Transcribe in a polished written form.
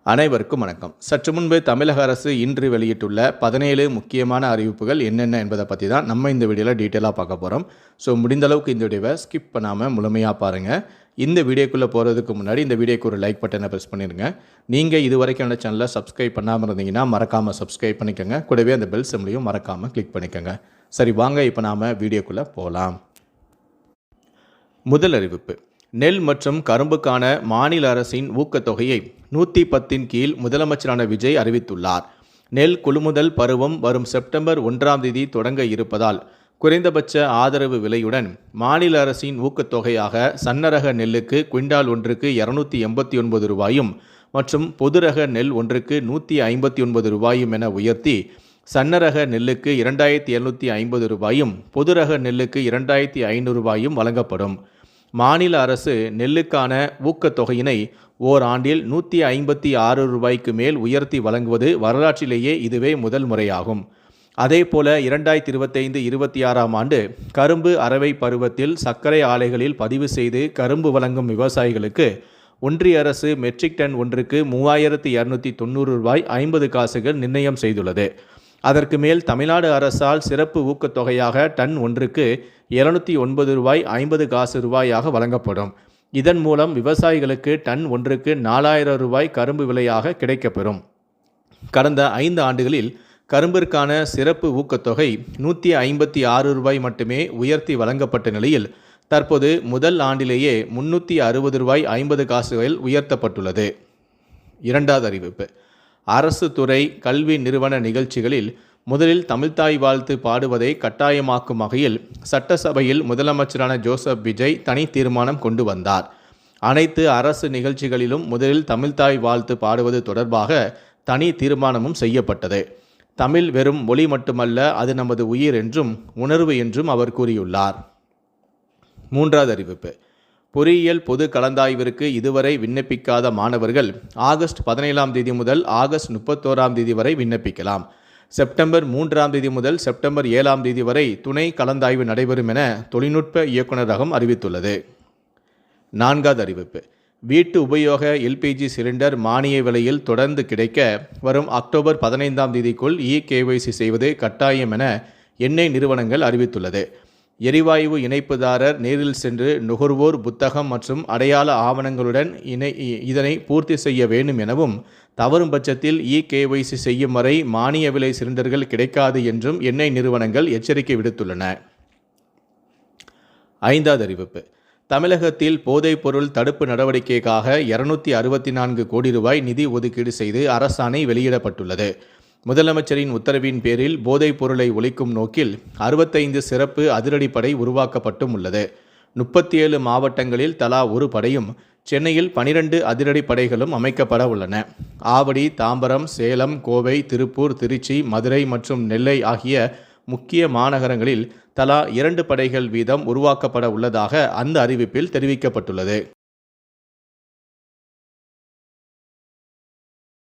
அனைவருக்கும் வணக்கம். சற்று முன்பு தமிழக அரசு இன்று வெளியிட்டுள்ள 17 முக்கியமான அறிவிப்புகள் என்னென்ன என்பதை பற்றி தான் நம்ம இந்த வீடியோவில் டீட்டெயிலாக பார்க்க போகிறோம். ஸோ முடிந்த அளவுக்கு இந்த வீடியோவை ஸ்கிப் பண்ணாமல் முழுமையாக பாருங்கள். இந்த வீடியோக்குள்ளே போகிறதுக்கு முன்னாடி இந்த வீடியோக்கு ஒரு லைக் பட்டனை ப்ரெஸ் பண்ணிடுங்க. நீங்கள் இது வரைக்கும் அந்த சேனலை சப்ஸ்கிரைப் பண்ணாமல் இருந்தீங்கன்னா மறக்காமல் சப்ஸ்கிரைப் பண்ணிக்கோங்க. கூடவே அந்த பெல் சிம்லையும் மறக்காமல் கிளிக் பண்ணிக்கோங்க. சரி, வாங்க இப்போ நாம் வீடியோக்குள்ளே போகலாம். முதல் அறிவிப்பு: நெல் மற்றும் கரும்புக்கான மாநில அரசின் ஊக்கத்தொகையை 110 கீழ் முதலமைச்சரான விஜய் அறிவித்துள்ளார். நெல் கொள்முதல் பருவம் வரும் செப்டம்பர் 1ஆம் தேதி தொடங்க இருப்பதால் குறைந்தபட்ச ஆதரவு விலையுடன் மாநில அரசின் ஊக்கத்தொகையாக சன்னரக நெல்லுக்கு குவிண்டால் ஒன்றுக்கு 289 ரூபாயும் மற்றும் பொதுரக நெல் ஒன்றுக்கு 159 ரூபாயும் என உயர்த்தி சன்னரக நெல்லுக்கு 2750 ரூபாயும் பொதுரக நெல்லுக்கு 2500 ரூபாயும் வழங்கப்படும். மாநில அரசு நெல்லுக்கான ஊக்கத்தொகையினை ஓராண்டில் 156 ரூபாய்க்கு மேல் உயர்த்தி வழங்குவது வரலாற்றிலேயே இதுவே முதல் முறையாகும். அதேபோல 2025-26ஆம் ஆண்டு கரும்பு அரவை பருவத்தில் சர்க்கரை ஆலைகளில் பதிவு செய்து கரும்பு வழங்கும் விவசாயிகளுக்கு ஒன்றிய அரசு மெட்ரிக் டன் ஒன்றுக்கு 3290 ரூபாய் 50 காசுகள் நிர்ணயம் செய்துள்ளது. அதற்கு மேல் தமிழ்நாடு அரசால் சிறப்பு ஊக்கத்தொகையாக டன் ஒன்றுக்கு 709 ரூபாய் 50 காசு ரூபாயாக வழங்கப்படும். இதன் மூலம் விவசாயிகளுக்கு டன் ஒன்றுக்கு 4000 ரூபாய் கரும்பு விலையாக கிடைக்கப்பெறும். கடந்த 5 ஆண்டுகளில் கரும்பிற்கான சிறப்பு ஊக்கத்தொகை 156 ரூபாய் மட்டுமே உயர்த்தி வழங்கப்பட்ட நிலையில் தற்போது முதல் ஆண்டிலேயே 360 ரூபாய் 50 காசுகள் உயர்த்தப்பட்டுள்ளது. இரண்டாவது அறிவிப்பு: அரசு துறை கல்வி நிறுவன நிகழ்ச்சிகளில் முதலில் தமிழ்த்தாய் வாழ்த்து பாடுவதை கட்டாயமாக்கும் வகையில் சட்டசபையில் முதலமைச்சரான ஜோசப் விஜய் தனி தீர்மானம் கொண்டு வந்தார். அனைத்து அரசு நிகழ்ச்சிகளிலும் முதலில் தமிழ்த்தாய் வாழ்த்து பாடுவது தொடர்பாக தனி தீர்மானமும் செய்யப்பட்டது. தமிழ் வெறும் மொழி மட்டுமல்ல, அது நமது உயிர் என்றும் உணர்வு என்றும் அவர் கூறியுள்ளார். மூன்றாவது அறிவிப்பு: பொறியியல் பொது கலந்தாய்விற்கு இதுவரை விண்ணப்பிக்காத மாணவர்கள் ஆகஸ்ட் 17ஆம் தேதி முதல் ஆகஸ்ட் 31ஆம் தேதி வரை விண்ணப்பிக்கலாம். செப்டம்பர் 3ஆம் தேதி முதல் செப்டம்பர் 7ஆம் தேதி வரை துணை கலந்தாய்வு நடைபெறும் என தொழில்நுட்ப இயக்குநரகம் அறிவித்துள்ளது. நான்காவது அறிவிப்பு: வீட்டு உபயோக எல்பிஜி சிலிண்டர் மானிய விலையில் தொடர்ந்து கிடைக்க வரும் அக்டோபர் 15ஆம் தேதிக்குள் KYC செய்வது கட்டாயம் என எண்ணெய் நிறுவனங்கள் அறிவித்துள்ளது. எரிவாயு இணைப்புதாரர் நேரில் சென்று நுகர்வோர் புத்தகம் மற்றும் அடையாள ஆவணங்களுடன் இதனை பூர்த்தி செய்ய வேண்டும் எனவும், தவறும் பட்சத்தில் KYC செய்யும் வரை மானிய விலை சிலிண்டர்கள் கிடைக்காது என்றும் எண்ணெய் நிறுவனங்கள் எச்சரிக்கை விடுத்துள்ளன. ஐந்தாவது அறிவிப்பு: தமிழகத்தில் போதைப்பொருள் தடுப்பு நடவடிக்கைக்காக 264 கோடி ரூபாய் நிதி ஒதுக்கீடு செய்து அரசாணை வெளியிடப்பட்டுள்ளது. முதலமைச்சரின் உத்தரவின் பேரில் போதைப் பொருளை ஒழிக்கும் நோக்கில் 65 சிறப்பு அதிரடிப்படை உருவாக்கப்பட்டும் உள்ளது. 37 மாவட்டங்களில் தலா ஒரு படையும் சென்னையில் 12 அதிரடிப்படைகளும் அமைக்கப்பட உள்ளன. ஆவடி, தாம்பரம், சேலம், கோவை, திருப்பூர், திருச்சி, மதுரை மற்றும் நெல்லை ஆகிய முக்கிய மாநகரங்களில் தலா 2 படைகள் வீதம் உருவாக்கப்பட உள்ளதாக அந்த அறிவிப்பில் தெரிவிக்கப்பட்டுள்ளது.